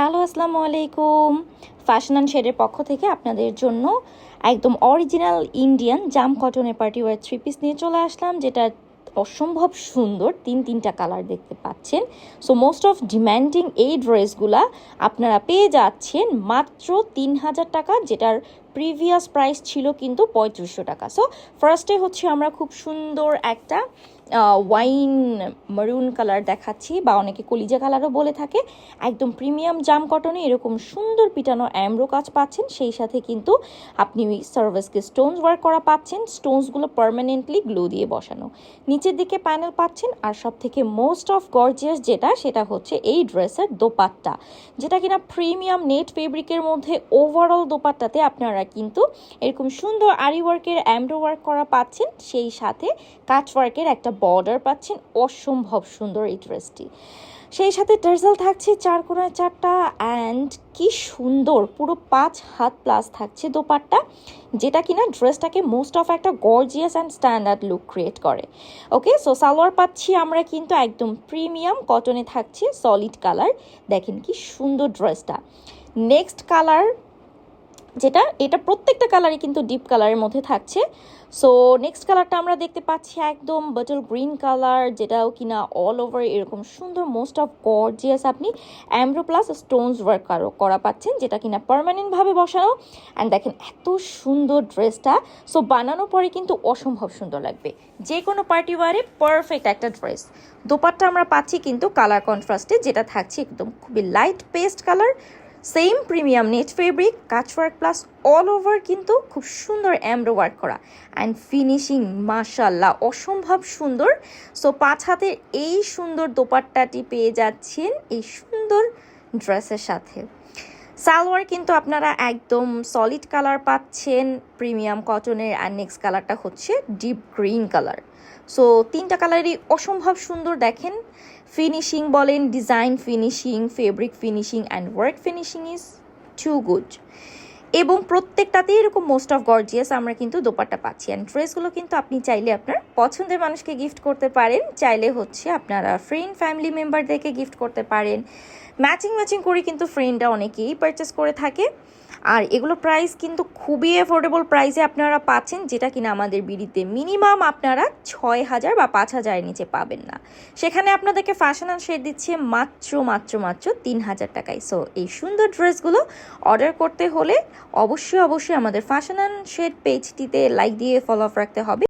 Hello, আসসালামু আলাইকুম। Fashion and শেডের পক্ষ থেকে আপনাদের জন্য একদম অরিজিনাল ইন্ডিয়ান জাম কটনের পার্টি ওয়্যার থ্রি পিস নিয়ে চলে আসলাম, যেটা অসম্ভব সুন্দর। তিনটা কালার দেখতে পাচ্ছেন। সো মোস্ট অফ ডিম্যান্ডিং এই ড্রেসগুলা আপনারা পেয়ে যাচ্ছেন মাত্র 3,000 টাকা, যেটার প্রিভিয়াস প্রাইস ছিল কিন্তু 3500 টাকা। সো ফার্স্টে হচ্ছে আমরা খুব সুন্দর একটা ওয়াইন মারুন কালার দেখাচ্ছি, বা অনেকে কলিজা কালারও বলে থাকে। একদম প্রিমিয়াম জাম কটনে এরকম সুন্দর পিটানো অ্যামব্রো কাজ পাচ্ছেন, সেই সাথে কিন্তু আপনি সার্ভিসকে স্টোনস ওয়ার্ক করা পাচ্ছেন। স্টোনসগুলো পার্মানেন্টলি গ্লো দিয়ে বসানো। নিচের দিকে প্যানেল পাচ্ছেন। আর সব থেকে মোস্ট অফ গর্জিয়াস সেটা হচ্ছে এই ড্রেসের দোপাট্টা, যেটা কিনা প্রিমিয়াম নেট ফেব্রিকের মধ্যে ওভারঅল দোপাট্টাতে আপনারা কিন্তু এরকম সুন্দর আরি ওয়ার্কের অ্যামব্রো ওয়ার্ক করা পাচ্ছেন, সেই সাথে কাচ ওয়ার্কের একটা বর্ডার পাচ্ছেন। অসম্ভব সুন্দর এই ড্রেসটি। সেই সাথে টার্সেল থাকছে 4 কোণায় 4টা, অ্যান্ড কি সুন্দর পুরো 5 হাত প্লাস থাকছে দোপাট্টা, যেটা কিনা ড্রেসটাকে মোস্ট অফ একটা gorgeous and standard look create করে। ওকে, সো সালোয়ার পাচ্ছি আমরা কিন্তু একদম প্রিমিয়াম কটনে, থাকছে সলিড কালার। দেখেন কি সুন্দর ড্রেসটা। নেক্সট কালার এটা প্রত্যেকটা কালারই কিন্তু ডিপ কালারের মধ্যে থাকছে। সো নেক্সট কালারটা আমরা দেখতে পাচ্ছি একদম বটল গ্রিন কালার, যেটাও কিনা অল ওভার এরকম সুন্দর মোস্ট অফ গর্জিয়াস আপনি অ্যামব্রো প্লাস স্টোনস ওয়ার্ক করা পাচ্ছেন, যেটা কিনা পার্মানেন্টভাবে বসানো। অ্যান্ড দেখেন এত সুন্দর ড্রেসটা। সো বানানোর পরে কিন্তু অসম্ভব সুন্দর লাগবে, যে কোনো পার্টি ওয়ারে পারফেক্ট একটা ড্রেস। দোপাট্টা আমরা পাচ্ছি কিন্তু কালার কন্ট্রাস্টে, যেটা থাকছে একদম খুবই light pastel colour, same premium net fabric, কাচ ওয়ার্ক প্লাস অল ওভার কিন্তু খুব সুন্দর এমব্রো ওয়ার্ক করা, অ্যান্ড ফিনিশিং মাশাল্লাহ অসম্ভব সুন্দর। সো 5 হাতের এই সুন্দর দোপাট্টাটি পেয়ে যাচ্ছেন এই সুন্দর ড্রেসের সাথে। সালোয়ার কিন্তু আপনারা একদম সলিড কালার পাচ্ছেন প্রিমিয়াম কটনের, আর নেক্সট কালারটা হচ্ছে ডিপ গ্রিন কালার। সো 3টা কালারই অসম্ভব সুন্দর। দেখেন ফিনিশিং বলেন, design finishing, fabric finishing and work finishing is too good. এবং প্রত্যেকটাতেই এরকম মোস্ট অফ গর্জিয়াস আমরা কিন্তু দোপাট্টা পাচ্ছি। অ্যান্ড ড্রেসগুলো কিন্তু আপনি চাইলে আপনার পছন্দের মানুষকে গিফট করতে পারেন, চাইলে হচ্ছে আপনারা ফ্রেন্ড ফ্যামিলি মেম্বারদেরকে গিফট করতে পারেন। ম্যাচিং করে কিন্তু ফ্রেন্ডরা অনেকেই পারচেস করে থাকে। আর এগুলো প্রাইস কিন্তু খুবই অ্যাফোর্ডেবল প্রাইসে আপনারা পাচ্ছেন, যেটা কিনা আমাদের বিডিতে মিনিমাম আপনারা 6,000 বা 5,000-এর নিচে পাবেন না। সেখানে আপনাদেরকে ফ্যাশন অ্যান্ড শেড দিচ্ছে মাত্র 3,000 টাকায়। সো এই সুন্দর ড্রেসগুলো অর্ডার করতে হলে অবশ্যই আমাদের ফ্যাশন অ্যান্ড শেড পেজটিতে লাইক দিয়ে ফলো আপ রাখতে হবে।